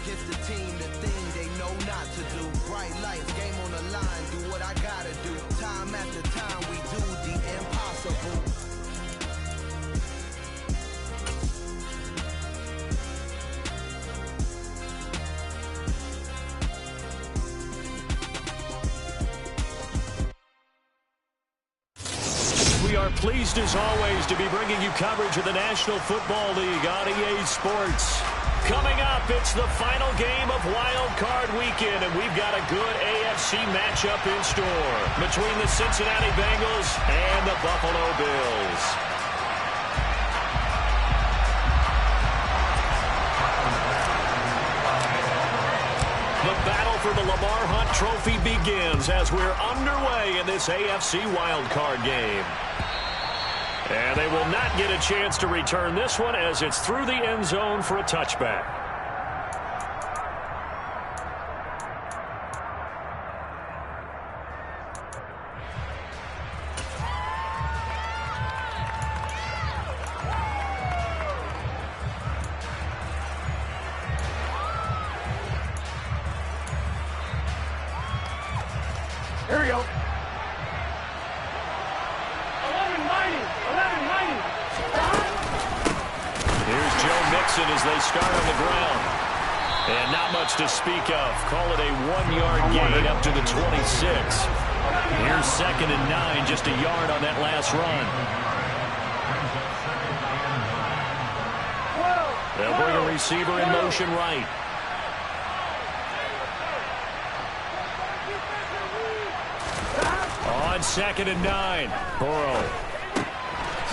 against the team, the thing they know not to do. Bright lights, game on the line, do what I gotta do. Time after time, we do the impossible. We are pleased as always to be bringing you coverage of the National Football League on EA Sports. Coming up, it's the final game of Wild Card Weekend, and we've got a good AFC matchup in store between the Cincinnati Bengals and the Buffalo Bills. The battle for the Lamar Hunt Trophy begins as we're underway in this AFC Wild Card game. And they will not get a chance to return this one as it's through the end zone for a touchback. Here we go. As they start on the ground. And not much to speak of. Call it a 1-yard gain up to the 26. Here's 2nd and 9, just a yard on that last run. They'll bring a receiver in motion right. On 2nd and 9, Burrow.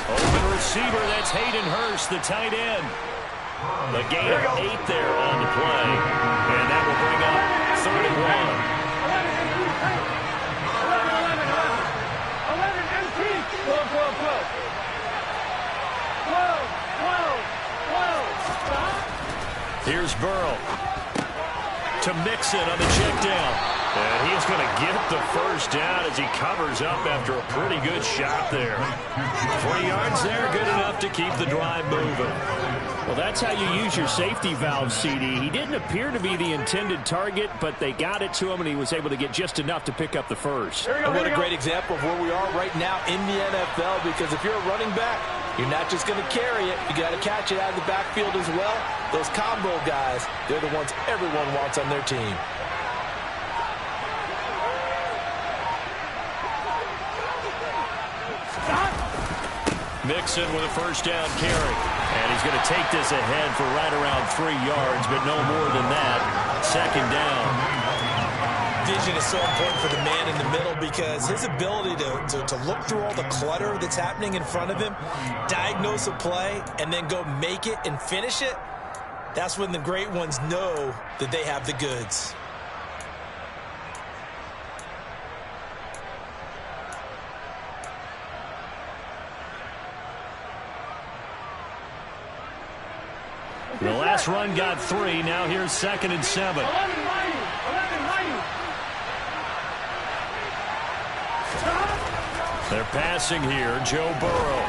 Open receiver, that's Hayden Hurst, the tight end. The gain of 8 there on the play. And that will bring up 3rd and 1. Here's Burrow to Mixon on the check down. And he's going to get the first down as he covers up after a pretty good shot there. 3 yards there, good enough to keep the drive moving. Well, that's how you use your safety valve, CD. He didn't appear to be the intended target, but they got it to him, and he was able to get just enough to pick up the first. And what a great example of where we are right now in the NFL, because if you're a running back, you're not just going to carry it. You got to catch it out of the backfield as well. Those combo guys, they're the ones everyone wants on their team. Mixon with a first down carry. And he's going to take this ahead for right around 3 yards, but no more than that. 2nd down. Vision is so important for the man in the middle because his ability to look through all the clutter that's happening in front of him, diagnose a play, and then go make it and finish it, that's when the great ones know that they have the goods. The last run got 3. Now here's 2nd and 7. They're passing here. Joe Burrow.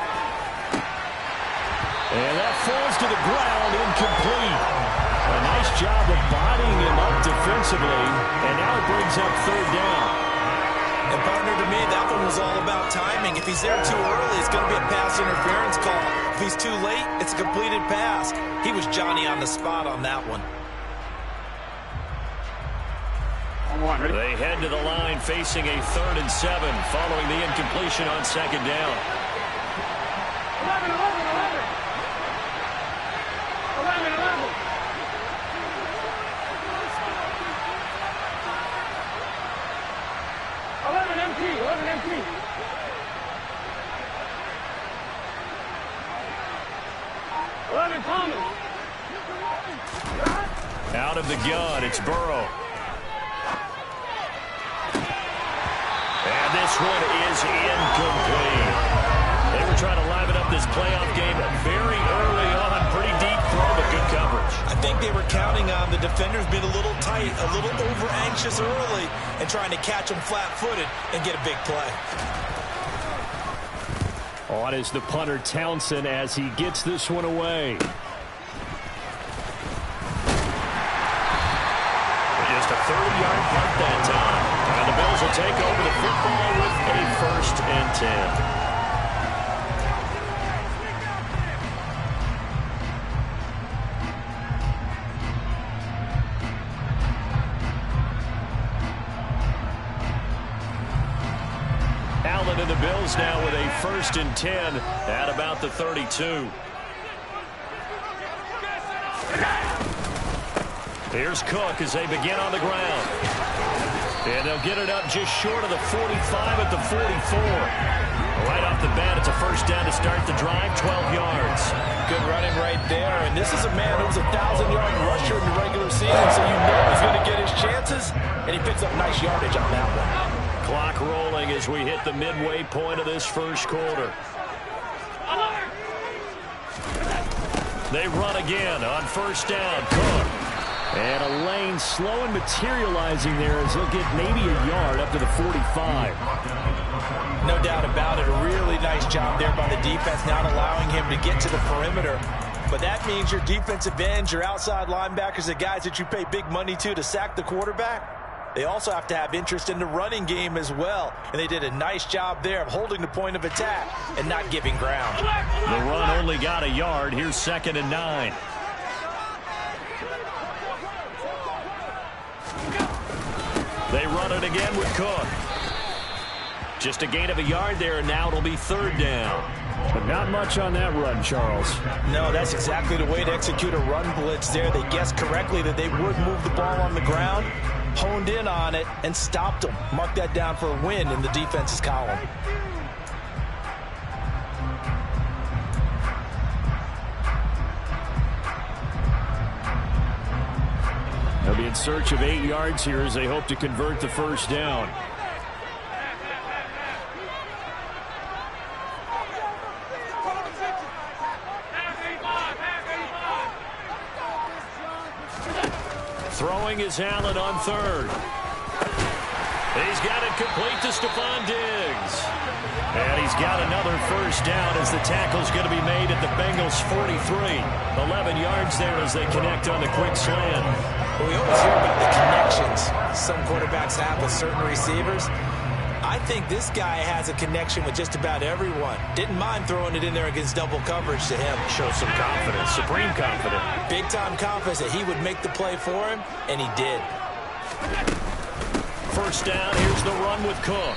And that falls to the ground, incomplete. A nice job of bodying him up defensively. And now it brings up 3rd down. And partner, to me, that one was all about timing. If he's there too early, it's going to be a pass interference call. If he's too late, it's a completed pass. He was Johnny on the spot on that one. They head to the line facing a 3rd and 7 following the incompletion on 2nd down. 11 empty. Out of the gun, it's Burrow. And this one is incomplete. They were trying to liven up this playoff game very early on. Pretty deep throw, but good coverage. I think they were counting on the defenders being a little tight, a little over-anxious early, and trying to catch them flat-footed and get a big play. On is the punter Townsend as he gets this one away. 30-yard punt that time. And the Bills will take over the football with a 1st and 10. Allen and the Bills now with a 1st and 10 at about the 32. Here's Cook as they begin on the ground. And they'll get it up just short of the 45 at the 44. Right off the bat, it's a 1st down to start the drive, 12 yards. Good running right there. And this is a man who was a 1,000-yard rusher in the regular season, so you know he's going to get his chances. And he picks up nice yardage on that one. Clock rolling as we hit the midway point of this 1st quarter. They run again on 1st down. Cook. And a lane slow and materializing there as he'll get maybe a yard up to the 45. No doubt about it. A really nice job there by the defense, not allowing him to get to the perimeter. But that means your defensive ends, your outside linebackers, the guys that you pay big money to sack the quarterback, they also have to have interest in the running game as well. And they did a nice job there of holding the point of attack and not giving ground. The run only got a yard. Here's 2nd and 9. They run it again with Cook. Just a gain of a yard there, and now it'll be 3rd down. But not much on that run, Charles. No, that's exactly the way to execute a run blitz there. They guessed correctly that they would move the ball on the ground, honed in on it, and stopped them. Mark that down for a win in the defense's column. They'll be in search of 8 yards here as they hope to convert the 1st down. Throwing is Allen on 3rd. He's got it complete to Stephon Diggs. And he's got another 1st down as the tackle's going to be made at the Bengals 43. 11 yards there as they connect on the quick slant. Well, we always hear about the connections some quarterbacks have with certain receivers. I think this guy has a connection with just about everyone. Didn't mind throwing it in there against double coverage to him. Shows some confidence, supreme confidence. Big-time confidence that he would make the play for him, and he did. 1st down, here's the run with Cook.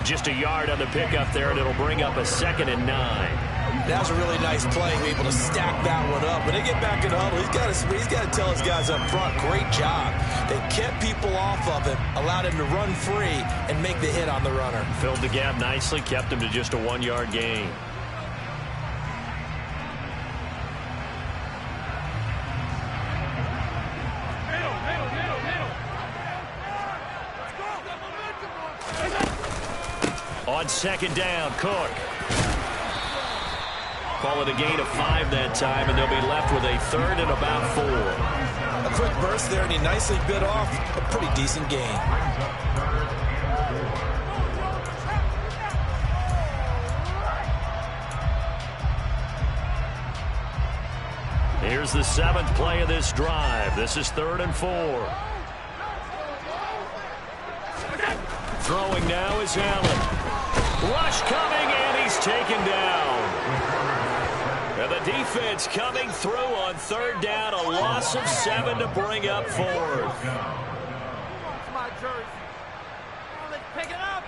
Just a yard on the pickup there, and it'll bring up a 2nd and 9. That was a really nice play, able to stack that one up. When they get back in the huddle, he's got to tell his guys up front, great job. They kept people off of him, allowed him to run free, and make the hit on the runner. Filled the gap nicely, kept him to just a 1-yard gain. On 2nd down, Cook. Call it a gain of 5 that time, and they'll be left with a 3rd and about 4. A quick burst there, and he nicely bit off a pretty decent gain. Here's the 7th play of this drive. This is 3rd and 4. Throwing now is Allen. Rush coming, and he's taken down. And the defense coming through on 3rd down. A loss of 7 to bring up 4th. It's my jersey. Let's pick it up.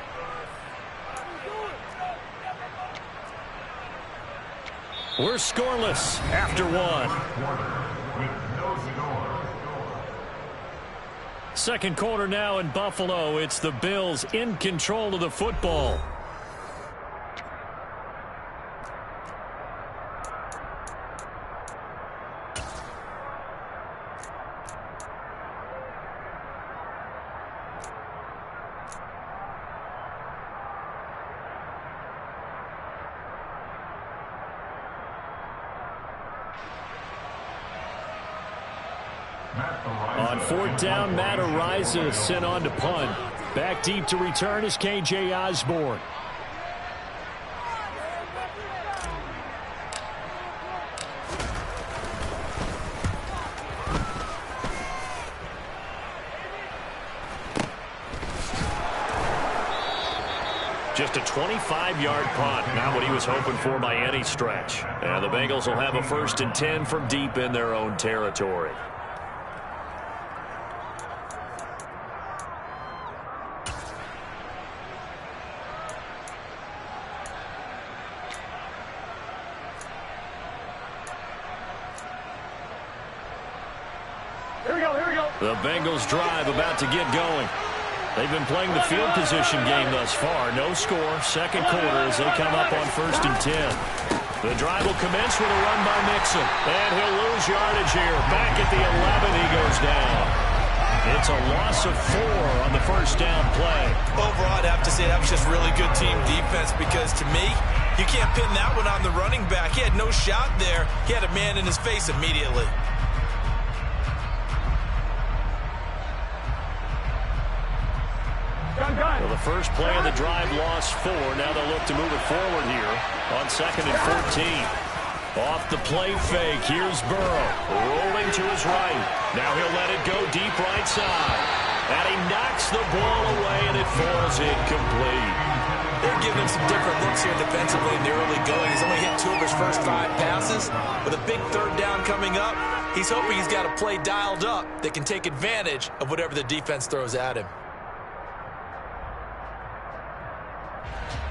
We're scoreless after 1. 2nd quarter now in Buffalo. It's the Bills in control of the football. On 4th down, Matt Araiza sent on to punt. Back deep to return is K.J. Osborne. Just a 25-yard punt. Not what he was hoping for by any stretch. And the Bengals will have a 1st and 10 from deep in their own territory. The Bengals drive about to get going. They've been playing the field position game thus far. No score, second quarter as they come up on 1st and 10. The drive will commence with a run by Mixon. And he'll lose yardage here. Back at the 11, he goes down. It's a loss of 4 on the first down play. Overall, I'd have to say that was just really good team defense because to me, you can't pin that one on the running back. He had no shot there. He had a man in his face immediately. Well, the first play of the drive lost 4. Now they'll look to move it forward here on 2nd and 14. Off the play fake, here's Burrow. Rolling to his right. Now he'll let it go deep right side. And he knocks the ball away, and it falls incomplete. They're giving him some different looks here defensively in the early going. He's only hit 2 of his first 5 passes. With a big 3rd down coming up, he's hoping he's got a play dialed up that can take advantage of whatever the defense throws at him.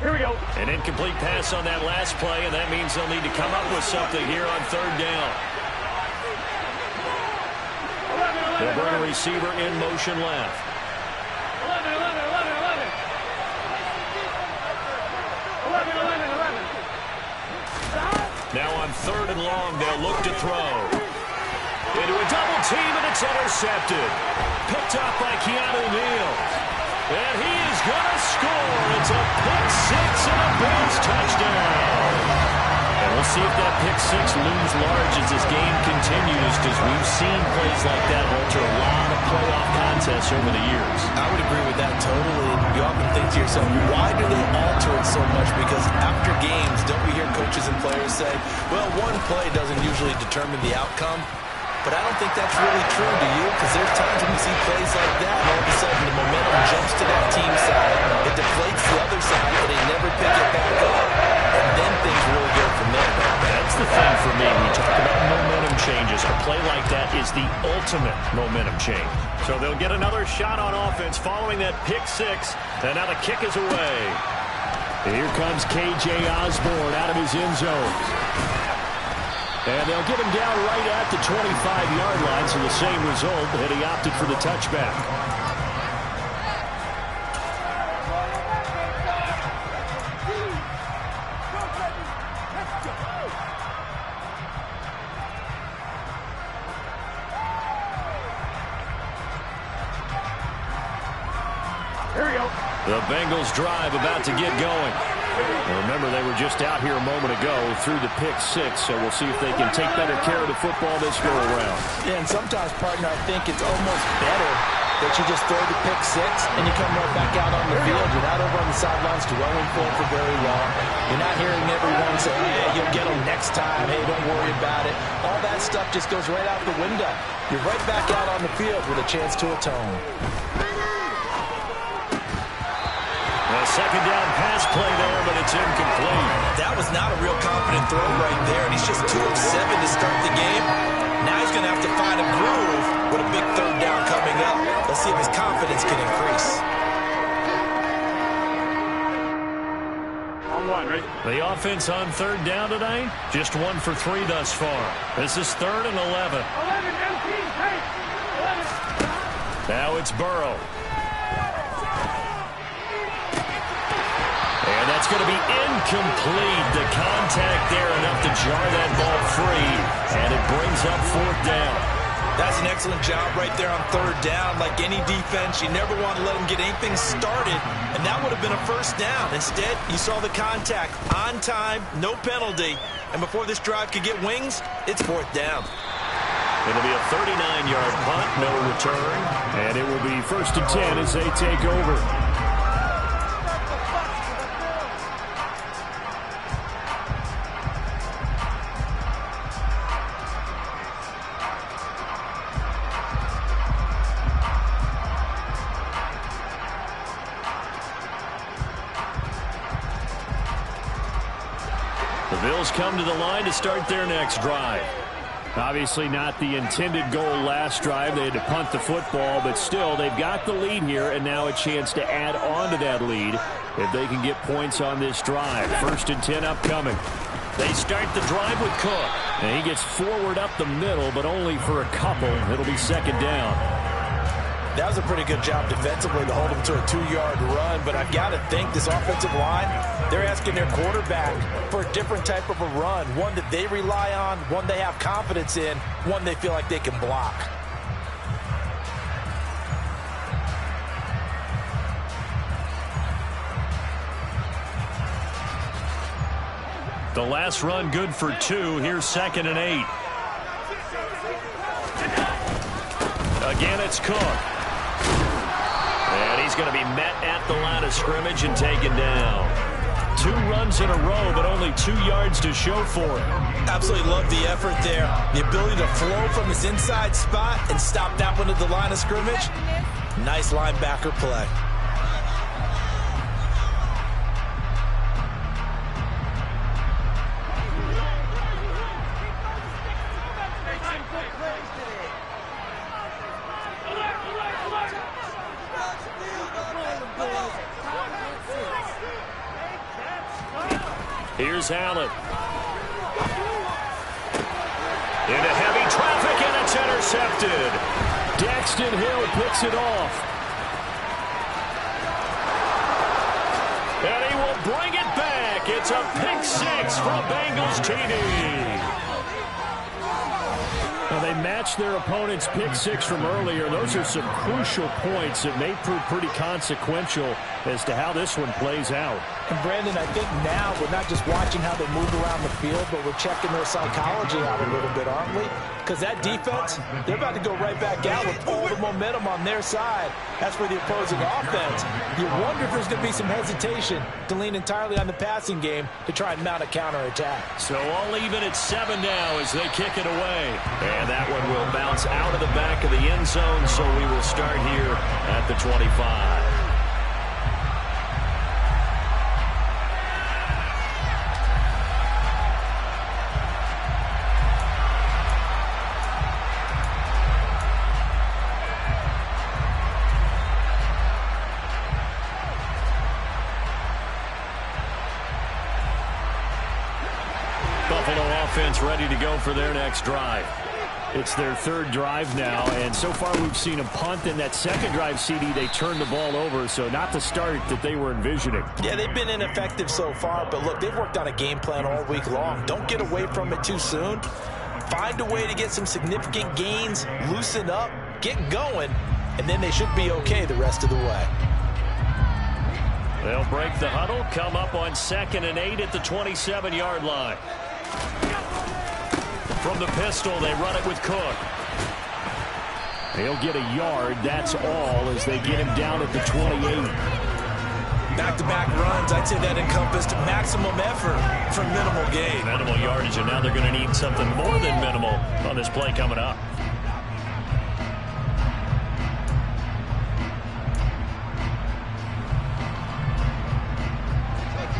Here we go. An incomplete pass on that last play, and that means they'll need to come up with something here on 3rd down. They'll bring a receiver in motion left. 11. Now on 3rd and long, they'll look to throw. Into a double team, and it's intercepted. Picked up by Keanu Neal. And he is going to score. It's a pick 6 and a Bills touchdown. And we'll see if that pick 6 looms large as this game continues, because we've seen plays like that alter a lot of playoff contests over the years. I would agree with that totally. You often think to yourself, why do they alter it so much? Because after games, don't we hear coaches and players say, well, one play doesn't usually determine the outcome. But I don't think that's really true, do you? Because there's times when we see plays like that, and all of a sudden the momentum jumps to that team side. It deflates the other side, but they never pick it back up. And then things really go from there. That's the thing for me. We talk about momentum changes. A play like that is the ultimate momentum change. So they'll get another shot on offense following that pick 6. And now the kick is away. Here comes K.J. Osborne out of his end zone. And they'll get him down right at the 25-yard line, so the same result, and he opted for the touchback. Here we go. The Bengals drive about to get going. Remember, they were just out here a moment ago through the pick 6, so we'll see if they can take better care of the football this go-around. Yeah, and sometimes, partner, I think it's almost better that you just throw the pick 6 and you come right back out on the field. You're not over on the sidelines dwelling for it for very long. You're not hearing everyone say, hey, you'll get them next time. Hey, don't worry about it. All that stuff just goes right out the window. You're right back out on the field with a chance to atone. A second down pass play there, but it's incomplete. That was not a real confident throw right there, and he's just 2 of 7 to start the game. Now he's going to have to find a groove with a big 3rd down coming up. Let's see if his confidence can increase. On 1, right? The offense on 3rd down today, just 1 for 3 thus far. This is 3rd and 11. 11, hey, 11. Now it's Burrow. And that's going to be incomplete. The contact there enough to jar that ball free, and it brings up 4th down. That's an excellent job right there on 3rd down. Like any defense, you never want to let them get anything started, and that would have been a 1st down. Instead, you saw the contact on time, no penalty, and before this drive could get wings, it's 4th down. It'll be a 39-yard punt, no return, and it will be 1st and 10 as they take over. Bills come to the line to start their next drive. Obviously not the intended goal last drive. They had to punt the football, but still they've got the lead here and now a chance to add on to that lead if they can get points on this drive. 1st and 10 upcoming. They start the drive with Cook. And he gets forward up the middle, but only for a couple. It'll be 2nd down. That was a pretty good job defensively to hold him to a 2-yard run, but I've got to think this offensive line, they're asking their quarterback for a different type of a run, one that they rely on, one they have confidence in, one they feel like they can block. The last run good for 2. Here's 2nd and 8. Again, it's Cook. And he's going to be met at the line of scrimmage and taken down. 2 runs in a row, but only 2 yards to show for it. Absolutely love the effort there. The ability to flow from his inside spot and stop that one at the line of scrimmage. Nice linebacker play. Here's Allen. Into heavy traffic, and it's intercepted. Daxton Hill picks it off. And he will bring it back. It's a pick 6 from Bengals TD. Well, they matched their opponent's pick 6 from earlier. Those are some crucial points that may prove pretty consequential as to how this one plays out. And Brandon, I think now we're not just watching how they move around the field, but we're checking their psychology out a little bit, aren't we? Because that defense, they're about to go right back out with all the momentum on their side. That's for the opposing offense. You wonder if there's going to be some hesitation to lean entirely on the passing game to try and mount a counterattack. So all even at 7 now as they kick it away. And that one will bounce out of the back of the end zone, so we will start here at the 25. Ready to go for their next drive. It's their 3rd drive now, and so far we've seen a punt. In that 2nd drive, CD, they turned the ball over, so not the start that they were envisioning. Yeah, they've been ineffective so far, but look, they've worked on a game plan all week long. Don't get away from it too soon. Find a way to get some significant gains, loosen up, get going, and then they should be okay the rest of the way. They'll break the huddle, come up on 2nd and 8 at the 27-yard line. From the pistol, they run it with Cook. They'll get a yard, that's all, as they get him down at the 28. Back-to-back runs, I'd say that encompassed maximum effort for minimal gain. Minimal yardage, and now they're going to need something more than minimal on this play coming up.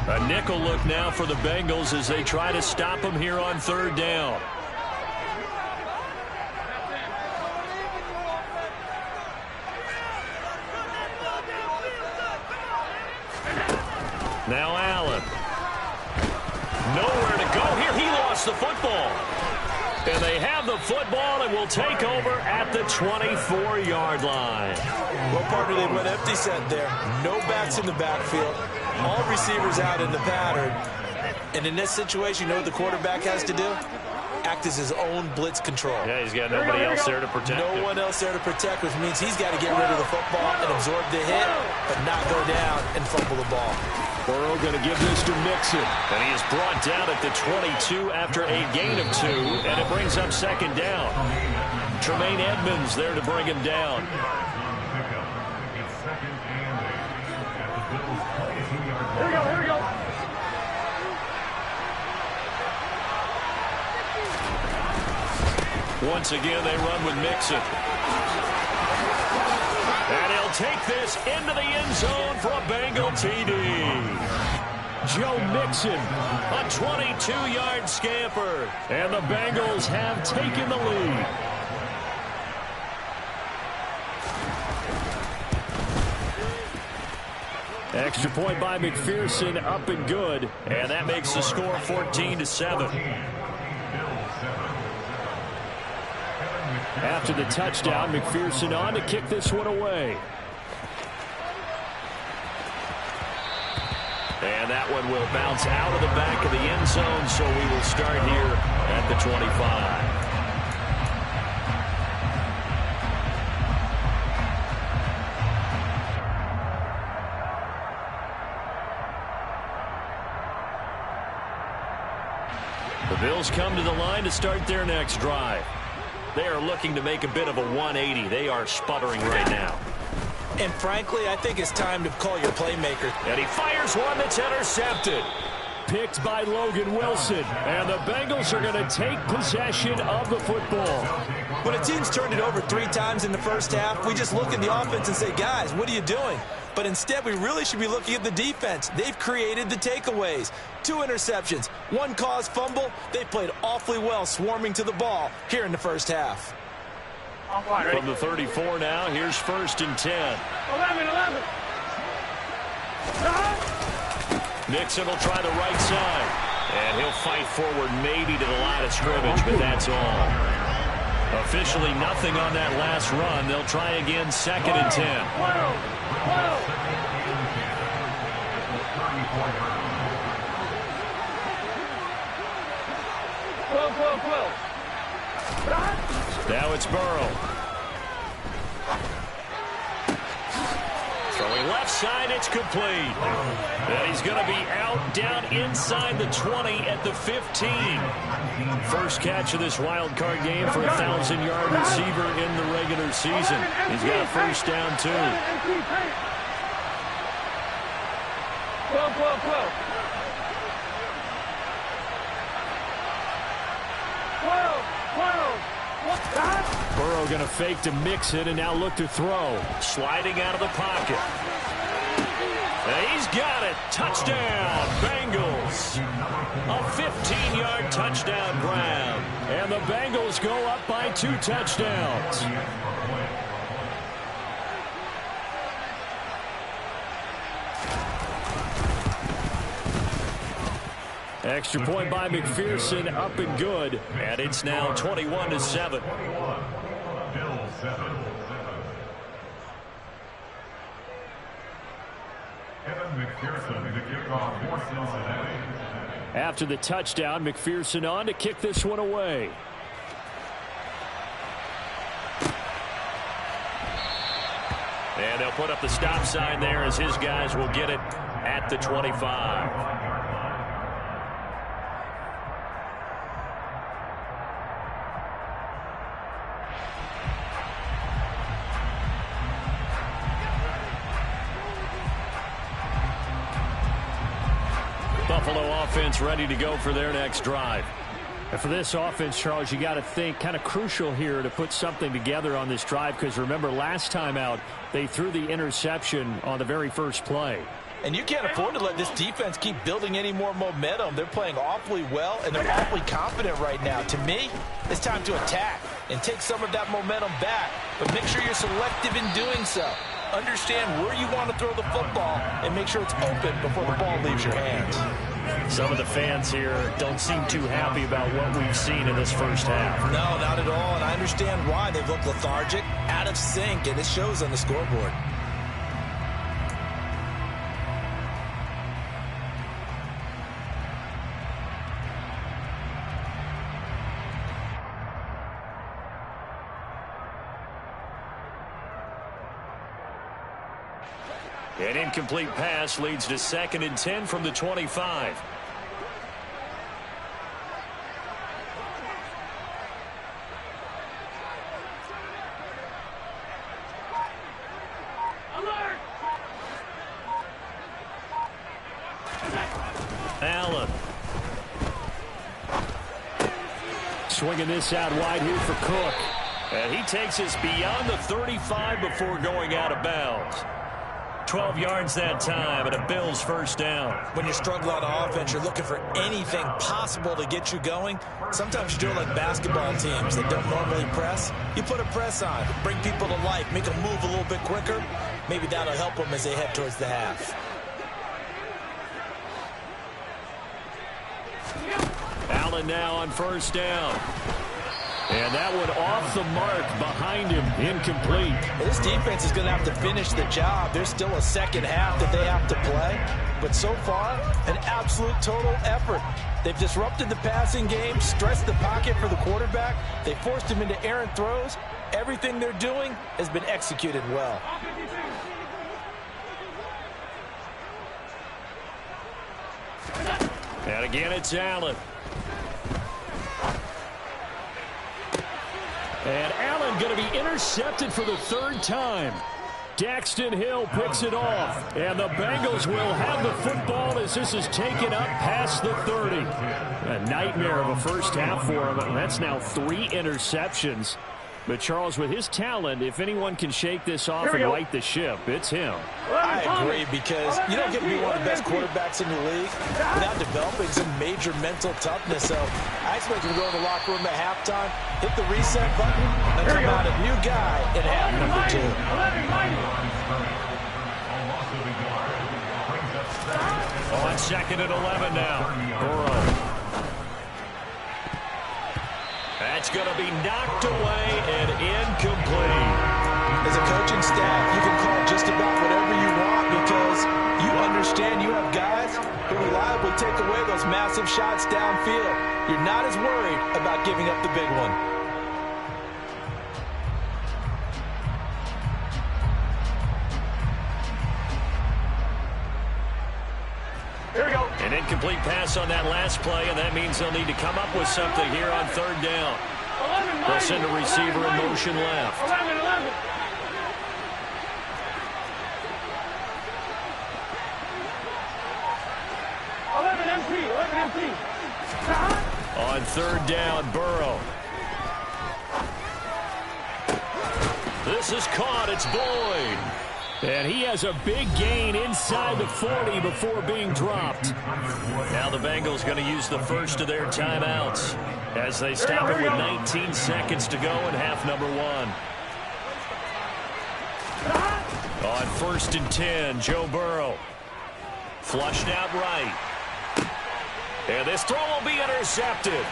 A nickel look now for the Bengals as they try to stop him here on 3rd down. Now Allen. Nowhere to go here. He lost the football. And they have the football and will take over at the 24-yard line. Well, partner, they went empty set there. No backs in the backfield. All receivers out in the pattern. And in this situation, you know what the quarterback has to do? Act as his own blitz control. Yeah, he's got nobody else there to protect him. No one else there to protect, which means he's got to get rid of the football and absorb the hit, but not go down and fumble the ball. Burrow going to give this to Mixon. And he is brought down at the 22 after a gain of 2, and it brings up 2nd down. Tremaine Edmonds there to bring him down. Here we go. Once again, they run with Mixon. And he'll take this into the end zone for a Bengal TD. Joe Mixon, a 22-yard scamper. And the Bengals have taken the lead. Extra point by McPherson, up and good. And that makes the score 14-7. After the touchdown, McPherson on to kick this one away. And that one will bounce out of the back of the end zone, so we will start here at the 25. The Bills come to the line to start their next drive. They are looking to make a bit of a 180. They are sputtering right now. And frankly, I think it's time to call your playmaker. And he fires one that's intercepted. Picked by Logan Wilson. And the Bengals are going to take possession of the football. When a team's turned it over 3 times in the first half, we just look at the offense and say, guys, what are you doing? But instead, we really should be looking at the defense. They've created the takeaways. 2 interceptions, 1 caused fumble. They played awfully well swarming to the ball here in the first half. From the 34 now, here's 1st and 10. 11. Nixon will try the right side. And he'll fight forward maybe to the line of scrimmage, but that's all. Officially nothing on that last run. They'll try again 2nd and 10. Now it's Burrow. Throwing left side, it's complete. And he's going to be out down inside the 20 at the 15. First catch of this wild card game for a 1,000-yard receiver in the regular season. He's got a first down, too. 12. Burrow going to fake to Mixon and now look to throw. Sliding out of the pocket. And he's got it. Touchdown, Bengals. A 15-yard touchdown grab. And the Bengals go up by 2 touchdowns. Extra point by McPherson, up and good. And it's now 21-7. After the touchdown, McPherson on to kick this one away. And they'll put up the stop sign there as his guys will get it at the 25. Buffalo offense ready to go for their next drive. And for this offense, Charles, you got to think kind of crucial here to put something together on this drive, because remember last time out they threw the interception on the very first play. And you can't afford to let this defense keep building any more momentum. They're playing awfully well, and they're awfully confident right now. To me, it's time to attack and take some of that momentum back, but make sure you're selective in doing so. Understand where you want to throw the football and make sure it's open before the ball leaves your hands. Some of the fans here don't seem too happy about what we've seen in this first half. No, not at all, and I understand why. They've looked lethargic, out of sync, and it shows on the scoreboard. An incomplete pass leads to 2nd and 10 from the 25. Alert! Allen. Swinging this out wide here for Cook. And he takes us beyond the 35 before going out of bounds. 12 yards that time, and a Bills first down. When you're struggling on offense, you're looking for anything possible to get you going. Sometimes you do it like basketball teams that don't normally press. You put a press on, bring people to life, make them move a little bit quicker. Maybe that'll help them as they head towards the half. Allen now on first down. And that one off the mark behind him, incomplete. Well, this defense is going to have to finish the job. There's still a second half that they have to play. But so far, an absolute total effort. They've disrupted the passing game, stressed the pocket for the quarterback. They forced him into errant throws. Everything they're doing has been executed well. And again, it's Allen. And Allen going to be intercepted for the third time. Daxton Hill picks it off. And the Bengals will have the football as this is taken up past the 30. A nightmare of a first half for him. And that's now 3 interceptions. But Charles, with his talent, if anyone can shake this off and right the ship, it's him. I agree, because you don't get to be one of the best quarterbacks in the league without developing some major mental toughness. So I expect him to go in the locker room at halftime, hit the reset button, and come out a new guy in half number 2. On second and 11 now. Burrow. That's going to be knocked away and incomplete. As a coaching staff, you can call just about whatever you want, because you understand you have guys who reliably take away those massive shots downfield. You're not as worried about giving up the big one. Here we go. An incomplete pass on that last play, and that means they'll need to come up with something here on third down. They'll send a receiver in motion left. 11. On third down, Burrow. This is caught. It's Boyd. And he has a big gain inside the 40 before being dropped. Now the Bengals going to use the first of their timeouts as they stop it with 19 seconds to go in half number 1. On first and 10, Joe Burrow. Flushed out right. And this throw will be intercepted.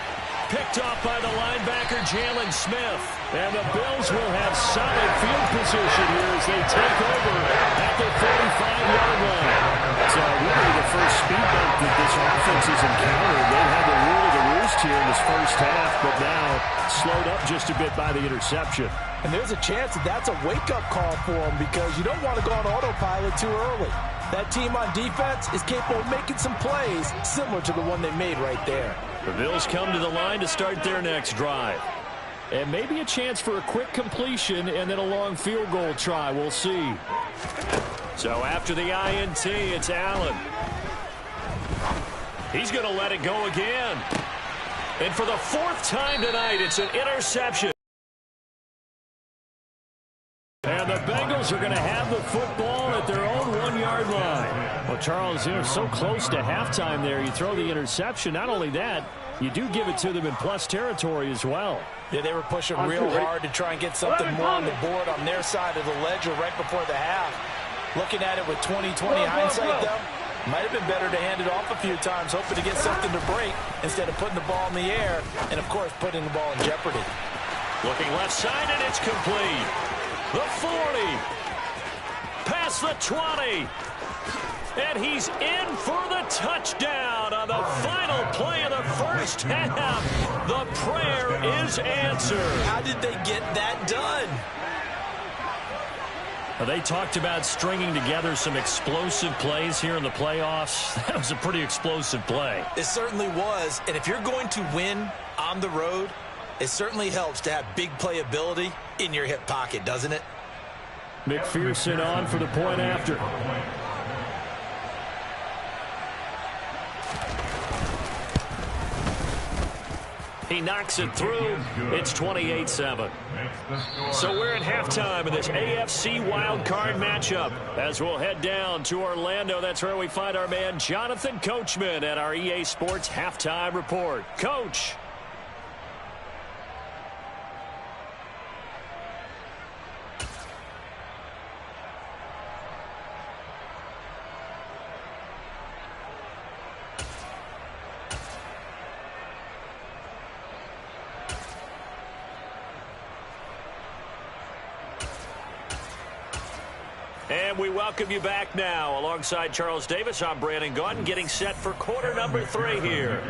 Picked off by the linebacker, Jalen Smith. And the Bills will have solid field position here as they take over at the 45-yard line. So really the first speed bump that this offense has encountered. They've had the rule of the roost here in this first half, but now slowed up just a bit by the interception. And there's a chance that that's a wake-up call for them, because you don't want to go on autopilot too early. That team on defense is capable of making some plays similar to the one they made right there. The Bills come to the line to start their next drive. And maybe a chance for a quick completion and then a long field goal try. We'll see. So after the INT, it's Allen. He's going to let it go again. And for the 4th time tonight, it's an interception. And the Bengals are going to have the football at their own 1-yard line. Well, Charles, you're so close to halftime there. You throw the interception. Not only that, you do give it to them in plus territory as well. Yeah, they were pushing real hard to try and get something more on the board on their side of the ledger right before the half. Looking at it with 20/20 hindsight, though, might have been better to hand it off a few times, hoping to get something to break instead of putting the ball in the air and, of course, putting the ball in jeopardy. Looking left side, and it's complete. The 40, past the 20, and he's in for the touchdown on the final play of the first half. The prayer is answered. How did they get that done? They talked about stringing together some explosive plays here in the playoffs. That was a pretty explosive play. It certainly was, and if you're going to win on the road, it certainly helps to have big playability in your hip pocket, doesn't it? McPherson on for the point after. He knocks it through. It's 28-7. So we're at halftime in this AFC wildcard matchup. As we'll head down to Orlando, that's where we find our man Jonathan Coachman at our EA Sports Halftime Report. Coach. And we welcome you back now. Alongside Charles Davis, I'm Brandon Gaudin, getting set for quarter number 3 here.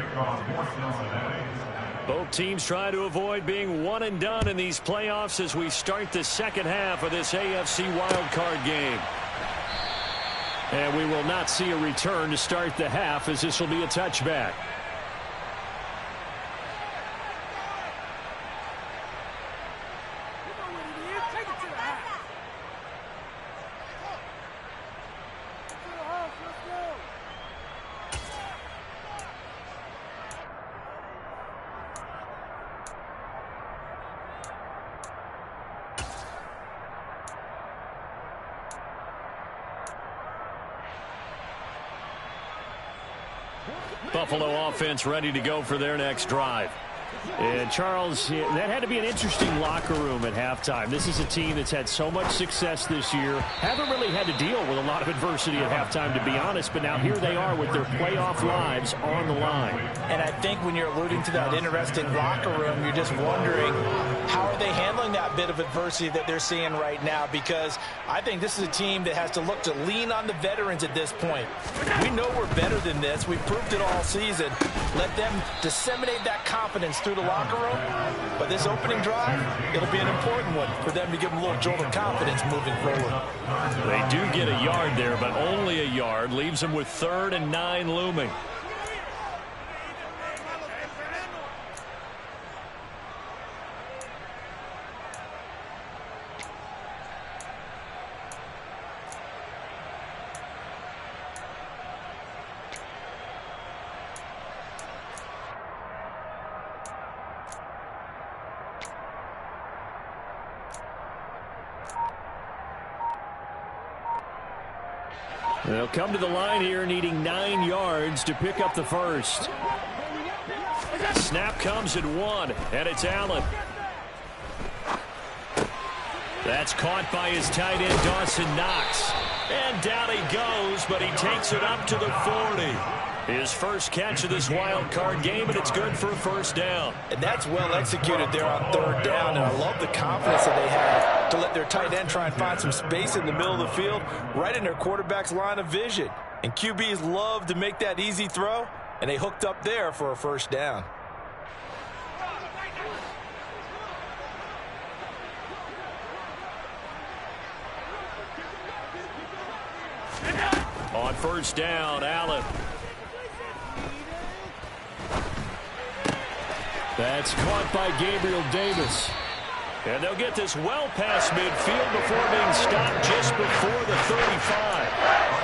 Both teams trying to avoid being one and done in these playoffs as we start the second half of this AFC wildcard game. And we will not see a return to start the half, as this will be a touchback. Buffalo offense ready to go for their next drive. And Charles, that had to be an interesting locker room at halftime. This is a team that's had so much success this year. Haven't really had to deal with a lot of adversity at halftime, to be honest. But now here they are with their playoff lives on the line. And I think when you're alluding to that interesting locker room, you're just wondering, how are they handling that bit of adversity that they're seeing right now? Because I think this is a team that has to look to lean on the veterans at this point. We know we're better than this. We've proved it all season. Let them disseminate that confidence through the locker room. But this opening drive, it'll be an important one for them to give them a little jolt of confidence moving forward. They do get a yard there, but only a yard. Leaves them with 3rd and 9 looming. They'll come to the line here needing 9 yards to pick up the first. Snap comes at 1, and it's Allen. That's caught by his tight end, Dawson Knox. And down he goes, but he takes it up to the 40. His first catch of this wild card game, and it's good for a first down. And that's well executed there on 3rd down, and I love the confidence that they had to let their tight end try and find some space in the middle of the field, right in their quarterback's line of vision. And QBs love to make that easy throw, and they hooked up there for a first down. On first down, Allen. That's caught by Gabriel Davis. And they'll get this well past midfield before being stopped just before the 35.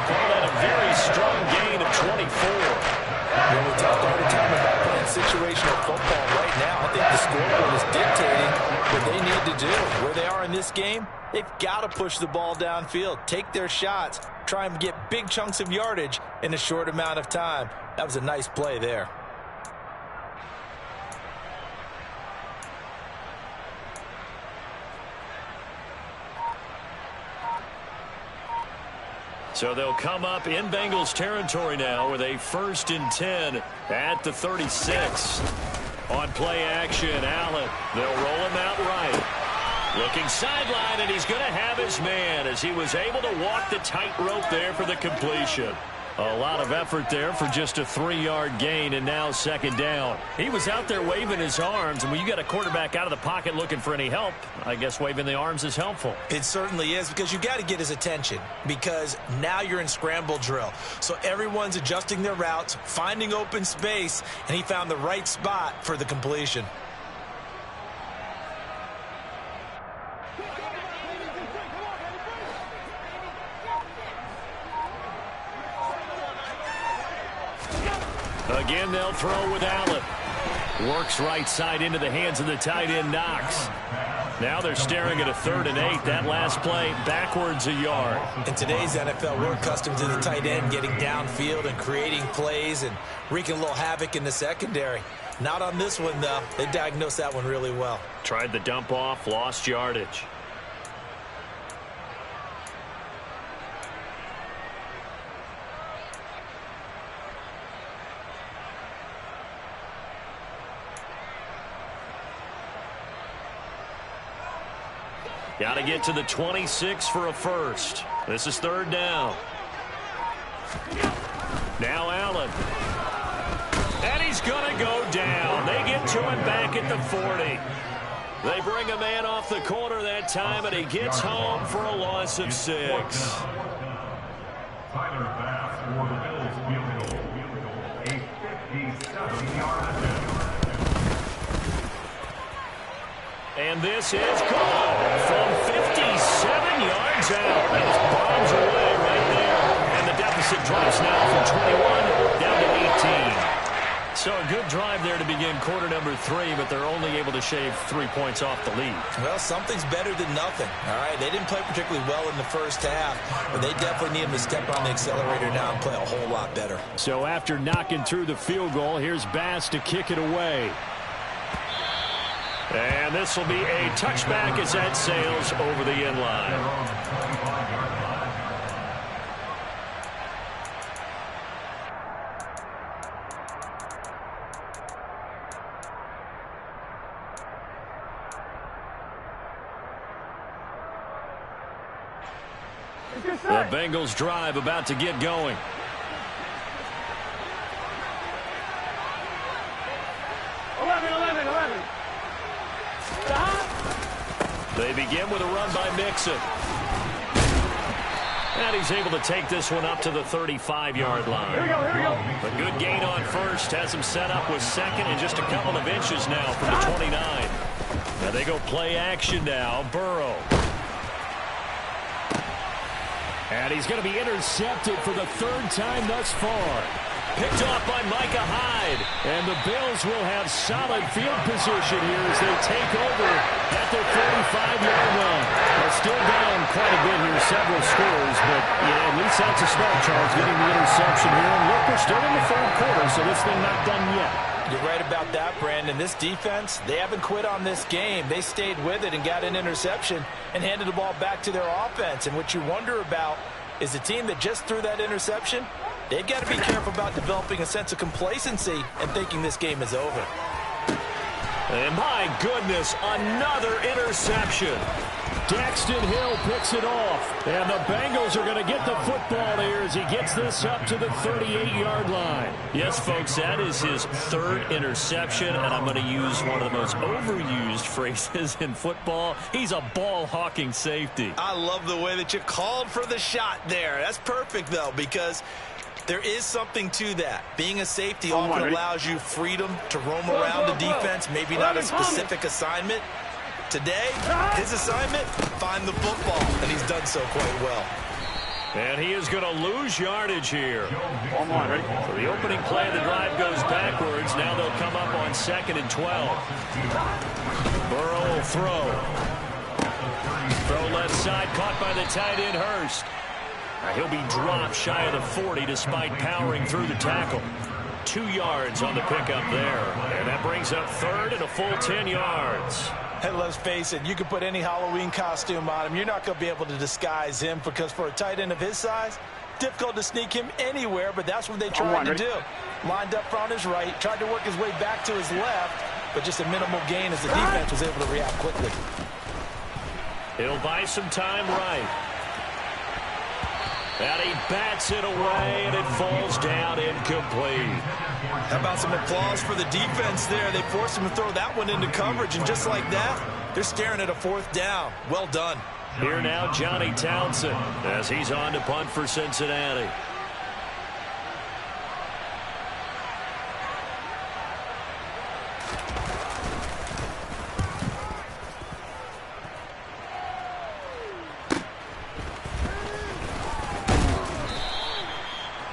Call that a very strong gain of 24. When we talked all the time about playing situational football right now, I think the scoreboard is dictating what they need to do. Where they are in this game, they've got to push the ball downfield, take their shots, try and get big chunks of yardage in a short amount of time. That was a nice play there. So they'll come up in Bengals territory now with a 1st and 10 at the 36. On play action, Allen. They'll roll him out right. Looking sideline, and he's going to have his man as he was able to walk the tightrope there for the completion. A lot of effort there for just a 3-yard gain, and now 2nd down. He was out there waving his arms, and when you got a quarterback out of the pocket looking for any help, I guess waving the arms is helpful. It certainly is, because you got to get his attention, because now you're in scramble drill. So everyone's adjusting their routes, finding open space, and he found the right spot for the completion. Again, they'll throw with Allen. Works right side into the hands of the tight end, Knox. Now they're staring at a 3rd and 8. That last play, backwards a yard. In today's NFL, we're accustomed to the tight end getting downfield and creating plays and wreaking a little havoc in the secondary. Not on this one, though. They diagnosed that one really well. Tried the dump off, lost yardage. Got to get to the 26 for a first. This is 3rd down. Now Allen. And he's going to go down. They get to him back at the 40. They bring a man off the corner that time, and he gets home for a loss of 6. Tyler Bass for the Bills field goal. A 57-yard attempt. And this is good from 57 yards out. That was bombs away right there. And the deficit drops now from 21 down to 18. So a good drive there to begin quarter number 3, but they're only able to shave 3 points off the lead. Well, something's better than nothing. All right, they didn't play particularly well in the first half, but they definitely need them to step on the accelerator now and play a whole lot better. So after knocking through the field goal, here's Bass to kick it away. And this will be a touchback as that sails over the end line. The Bengals drive about to get going. They begin with a run by Mixon. And he's able to take this one up to the 35-yard line. Here we go, here we go. A good gain on first. Has him set up with 2nd and just a couple of inches now from the 29. Now they go play action now. Burrow. And he's going to be intercepted for the 3rd time thus far. Picked off by Micah Hyde. And the Bills will have solid field position here as they take over at their 35-yard line. They're still down quite a bit here, several scores, but yeah, at least that's a start, Charles, getting the interception here. And look, we're still in the 3rd quarter, so this thing not done yet. You're right about that, Brandon. This defense, they haven't quit on this game. They stayed with it and got an interception and handed the ball back to their offense. And what you wonder about is the team that just threw that interception, they've got to be careful about developing a sense of complacency and thinking this game is over. And my goodness, another interception. Daxton Hill picks it off. And the Bengals are going to get the football here as he gets this up to the 38-yard line. Yes, folks, that is his 3rd interception, and I'm going to use one of the most overused phrases in football. He's a ball-hawking safety. I love the way that you called for the shot there. That's perfect, though, because there is something to that. Being a safety often allows you freedom to roam around the defense, maybe not a specific assignment. Today, his assignment, find the football, and he's done so quite well. And he is going to lose yardage here. So the opening play of the drive goes backwards. Now they'll come up on 2nd and 12. Burrow will throw. Throw left side, caught by the tight end Hurst. He'll be dropped shy of the 40 despite powering through the tackle. 2 yards on the pickup there. And that brings up 3rd and a full 10 yards. Hey, let's face it, you can put any Halloween costume on him. You're not going to be able to disguise him because for a tight end of his size, difficult to sneak him anywhere, but that's what they tried to do. Lined up on his right, tried to work his way back to his left, but just a minimal gain as the defense was able to react quickly. He'll buy some time right. And he bats it away, and it falls down incomplete. How about some applause for the defense there? They forced him to throw that one into coverage, and just like that, they're staring at a 4th down. Well done. Here now, Johnny Townsend, as he's on to punt for Cincinnati.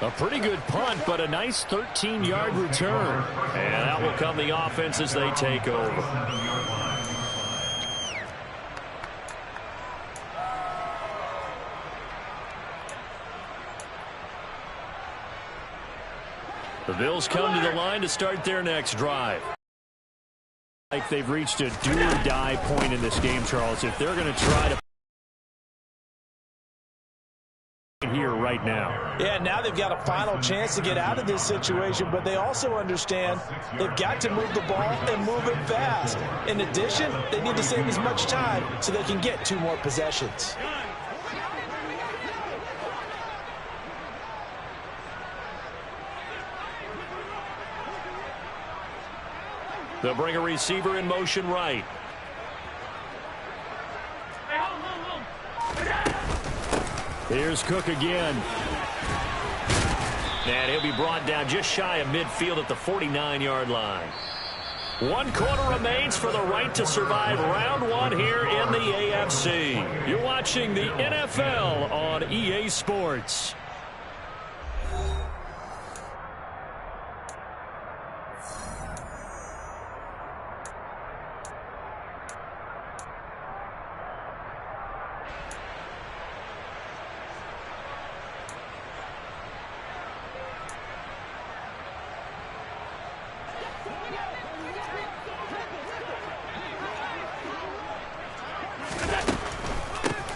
A pretty good punt, but a nice 13-yard return. And out will come the offense as they take over. The Bills come to the line to start their next drive. Like they've reached a do-or-die point in this game, Charles. If they're going to try to here right now. Yeah, now they've got a final chance to get out of this situation, but they also understand they've got to move the ball and move it fast. In addition, they need to save as much time so they can get 2 more possessions. They'll bring a receiver in motion right. Here's Cook again. And he'll be brought down just shy of midfield at the 49-yard line. 1 quarter remains for the right to survive round 1 here in the AFC. You're watching the NFL on EA Sports.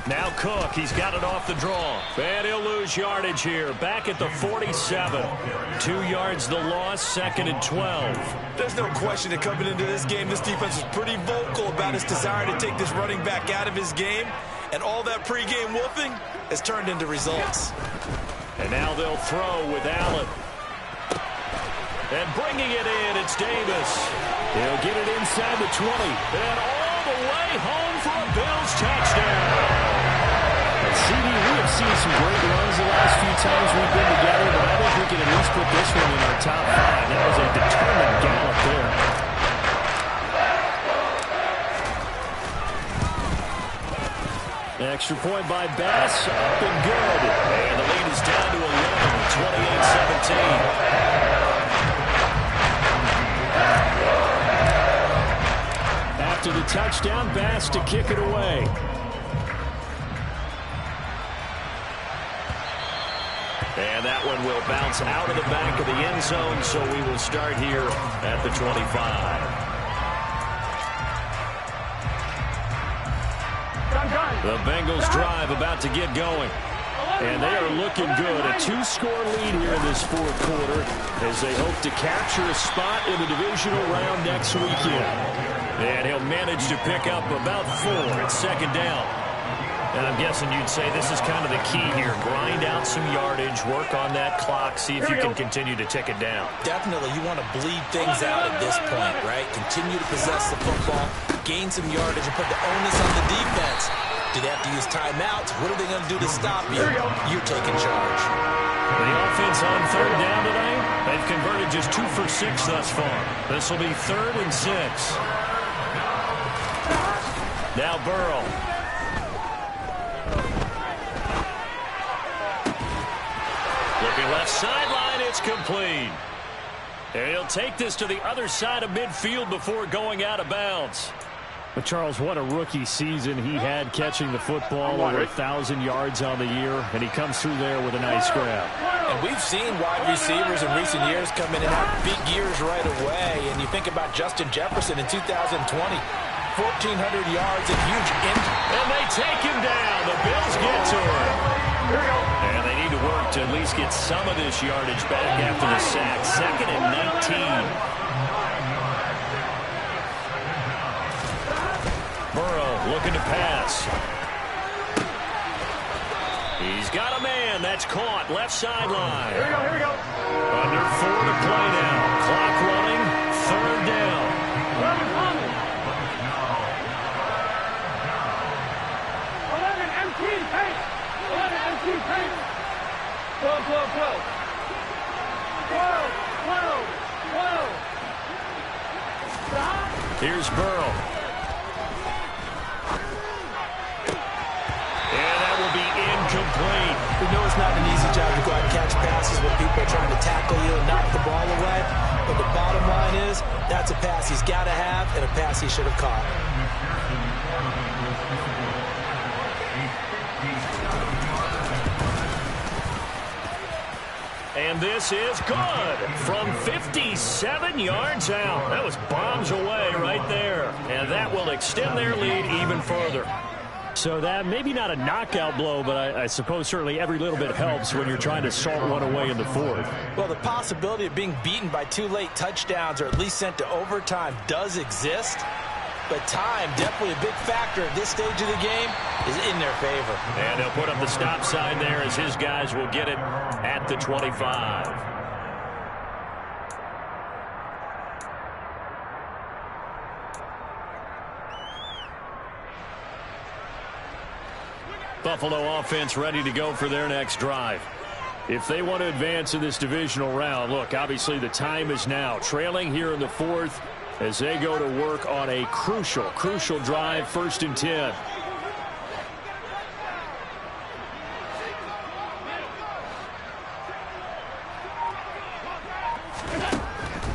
Now Cook, he's got it off the draw. And he'll lose yardage here. Back at the 47. 2 yards the loss, 2nd and 12. There's no question that coming into this game, this defense was pretty vocal about its desire to take this running back out of his game. And all that pregame wolfing has turned into results. And now they'll throw with Allen. And bringing it in, it's Davis. He'll get it inside the 20. And all the way home for a Bills touchdown. CD, we have seen some great runs the last few times we've been together, but I think we can at least put this one in our top 5. That was a determined gallop there. Extra point by Bass, up and good. And the lead is down to 11, 28-17. After the touchdown, Bass to kick it away. And that one will bounce out of the back of the end zone, so we will start here at the 25. The Bengals drive about to get going. And they are looking good. A 2-score lead here in this 4th quarter as they hope to capture a spot in the divisional round next weekend. And he'll manage to pick up about 4 at 2nd down. And I'm guessing you'd say this is kind of the key here. Grind out some yardage, work on that clock, see if you can continue to tick it down. Definitely, you want to bleed things out at this point, right? Continue to possess the football, gain some yardage, and put the onus on the defense. Do they have to use timeouts? What are they going to do to stop you? You're taking charge. The offense on 3rd down tonight, they've converted just 2 for 6 thus far. This will be 3rd and 6. Now Burrow. Looking left sideline, it's complete. And he'll take this to the other side of midfield before going out of bounds. But Charles, what a rookie season he had catching the football, over 1,000 yards on the year, and he comes through there with a nice grab. And we've seen wide receivers in recent years come in and have big years right away. And you think about Justin Jefferson in 2020, 1,400 yards and huge injury. And they take him down. The Bills get to him. And they need to work to at least get some of this yardage back after the sack. 2nd and 19. Burrow looking to pass. He's got a man. That's caught. Left sideline. Here we go. Under 4 to play now. Clock running. 3rd down. 11 empty pace. 11 empty pace. 12, 12, 12. 12, 12, 12. Stop. Here's Burrow. We know it's not an easy job to go out and catch passes with people pass he should have caught. And this is good from 57 yards out. That was bombs away right there. And that will extend their lead even further. So that maybe not a knockout blow, but I suppose certainly every little bit helps when you're trying to salt one away in the fourth. Well, the possibility of being beaten by 2 late touchdowns or at least sent to overtime does exist. But time, definitely a big factor at this stage of the game, is in their favor. And they'll put up the stop sign there as his guys will get it at the 25. Buffalo offense ready to go for their next drive. If they want to advance in this divisional round, look, obviously the time is now. Trailing here in the fourth as they go to work on a crucial drive, 1st and 10.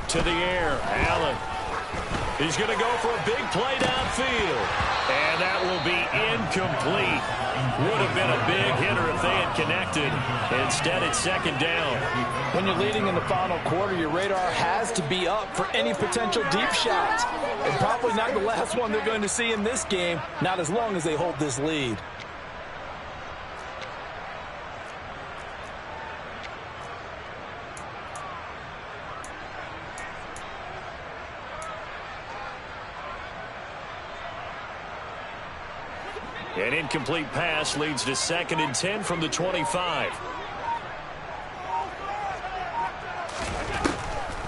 To the air, Allen. He's going to go for a big play downfield. And that will be incomplete. Would have been a big hitter if they had connected. Instead, it's 2nd down. When you're leading in the final quarter, your radar has to be up for any potential deep shots. And probably not the last one they're going to see in this game, not as long as they hold this lead. An incomplete pass leads to 2nd and 10 from the 25.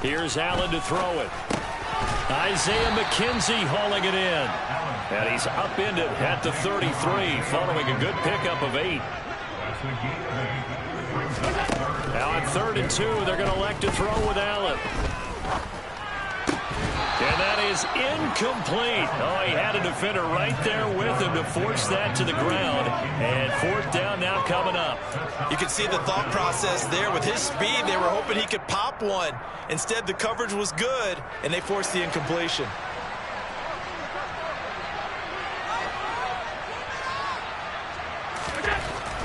Here's Allen to throw it. Isaiah McKenzie hauling it in. And he's upended at the 33 following a good pickup of 8. Now on 3rd and 2, they're going to elect to throw with Allen. And that is incomplete. Oh, he had a defender right there with him to force that to the ground. And 4th down now coming up. You can see the thought process there. With his speed, they were hoping he could pop one. Instead, the coverage was good, and they forced the incompletion.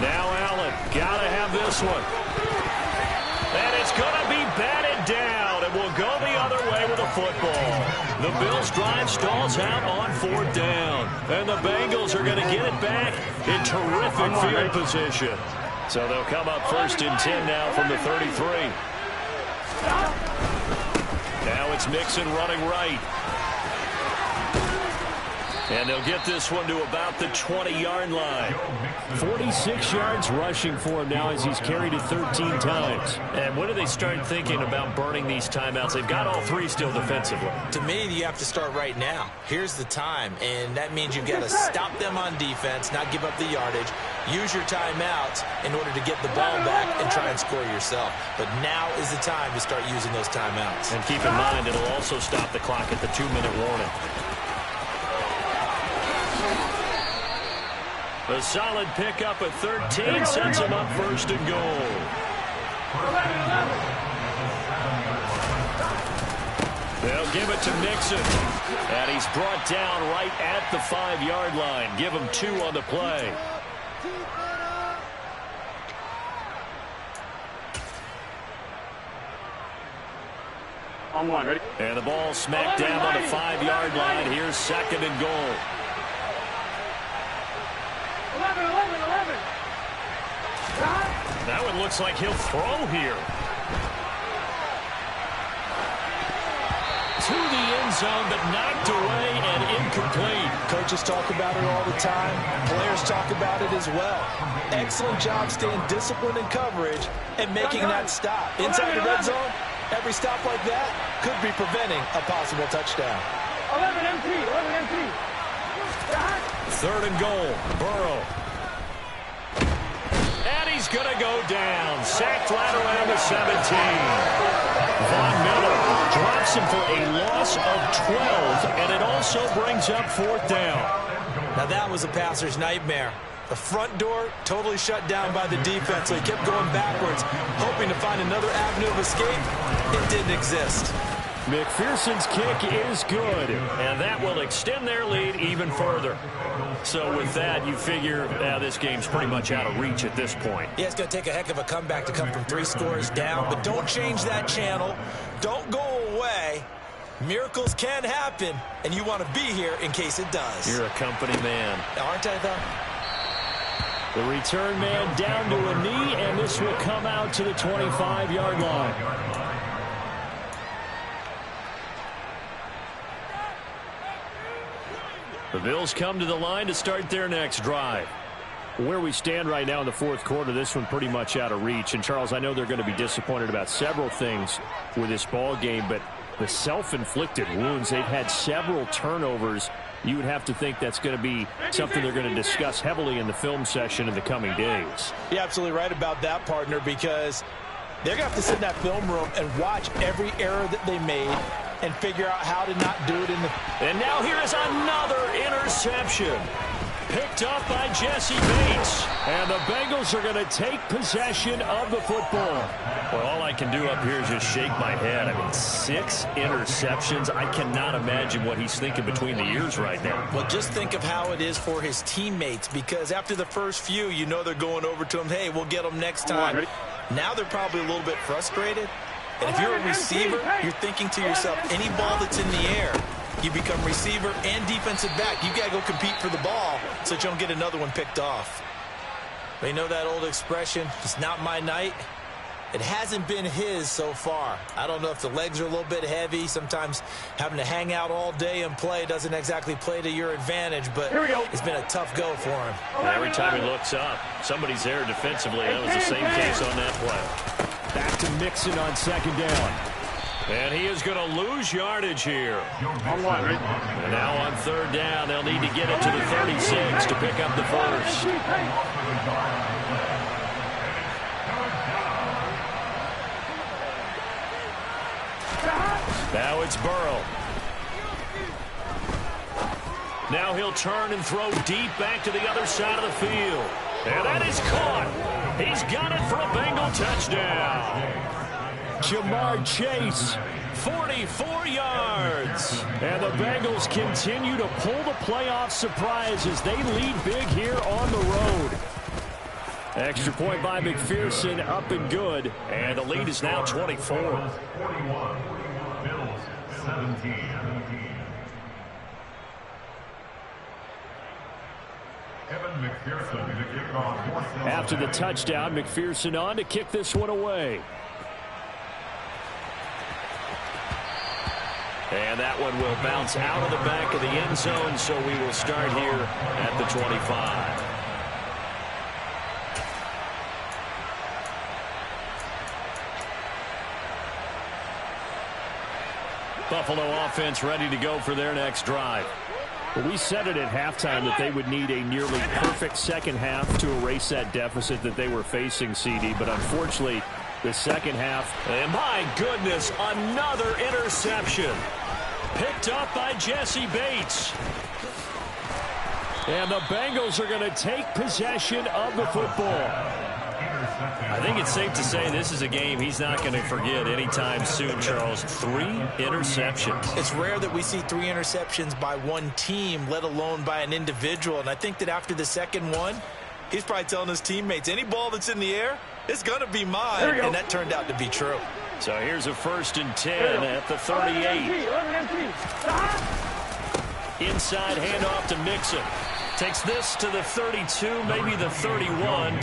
Now Allen, gotta have this one. And it's gonna be batted down, and we'll go the other way with a football. The Bills' drive stalls out on 4th down, and the Bengals are gonna get it back in terrific field position. So they'll come up 1st and 10 now from the 33. Now it's Mixon running right. And they'll get this one to about the 20-yard line. 46 yards rushing for him now as he's carried it 13 times. And when do they start thinking about burning these timeouts? They've got all 3 still defensively. To me, you have to start right now. Here's the time, and that means you've got to stop them on defense, not give up the yardage, use your timeouts in order to get the ball back and try and score yourself. But now is the time to start using those timeouts. And keep in mind, it'll also stop the clock at the 2-minute warning. A solid pickup at 13 sets him up 1st and goal. They'll give it to Mixon. And he's brought down right at the 5-yard line. Give him 2 on the play. On 1, ready? And the ball smacked down on the 5-yard line. Here's 2nd and goal. 11. That one looks like he'll throw here. To the end zone, but knocked away and incomplete. Coaches talk about it all the time. Players talk about it as well. Excellent job staying disciplined in coverage and making that stop. Inside the red zone, every stop like that could be preventing a possible touchdown. 11 M3. 3rd and goal. Burrow. And he's going to go down. Sacked right around the 17. Von Miller drops him for a loss of 12, and it also brings up 4th down. Now that was a passer's nightmare. The front door totally shut down by the defense, so he kept going backwards, hoping to find another avenue of escape. It didn't exist. McPherson's kick is good. And that will extend their lead even further. So with that, you figure this game's pretty much out of reach at this point. Yeah, it's going to take a heck of a comeback to come from 3 scores down. But don't change that channel. Don't go away. Miracles can happen, and you want to be here in case it does. You're a company man. Aren't I, though? The return man down to a knee, and this will come out to the 25-yard line. The Bills come to the line to start their next drive. Where we stand right now in the fourth quarter, this one pretty much out of reach. And, Charles, I know they're going to be disappointed about several things with this ball game, but the self-inflicted wounds, they've had several turnovers. You would have to think that's going to be something they're going to discuss heavily in the film session in the coming days. You're absolutely right about that, partner, because they're going to have to sit in that film room and watch every error that they made and figure out how to not do it in the... And now here is another interception. Picked up by Jesse Bates. And the Bengals are going to take possession of the football. Well, all I can do up here is just shake my head. I mean, 6 interceptions. I cannot imagine what he's thinking between the ears right now. Well, just think of how it is for his teammates, because after the first few, you know they're going over to him, hey, we'll get them next time. Now they're probably a little bit frustrated. And if you're a receiver, you're thinking to yourself, any ball that's in the air, you become receiver and defensive back. You got to go compete for the ball so that you don't get another one picked off. But you know that old expression, it's not my night? It hasn't been his so far. I don't know if the legs are a little bit heavy. Sometimes having to hang out all day and play doesn't exactly play to your advantage, but it's been a tough go for him. And every time he looks up, somebody's there defensively. That was the same case on that play. Back to Mixon on second down. And he is going to lose yardage here. And now on third down, they'll need to get it to the 36 to pick up the first. Now it's Burrow. Now he'll turn and throw deep back to the other side of the field. And that is caught. He's got it for a Bengal touchdown. Jamar Chase, 44 yards. And the Bengals continue to pull the playoff surprise as they lead big here on the road. Extra point by McPherson, up and good. And the lead is now 24. 41, Bills 17. Evan McPherson to kick off. After the touchdown, McPherson on to kick this one away. And that one will bounce out of the back of the end zone, so we will start here at the 25. Buffalo offense ready to go for their next drive. Well, we said it at halftime that they would need a nearly perfect second half to erase that deficit that they were facing, CD. But unfortunately, the second half. And my goodness, another interception. Picked up by Jesse Bates. And the Bengals are going to take possession of the football. I think it's safe to say this is a game he's not going to forget anytime soon, Charles. 3 interceptions. It's rare that we see 3 interceptions by one team, let alone by an individual. And I think that after the second one, he's probably telling his teammates, any ball that's in the air, it's going to be mine. And that turned out to be true. So here's a 1st and 10 at the 38. Inside handoff to Mixon. Takes this to the 32, maybe the 31.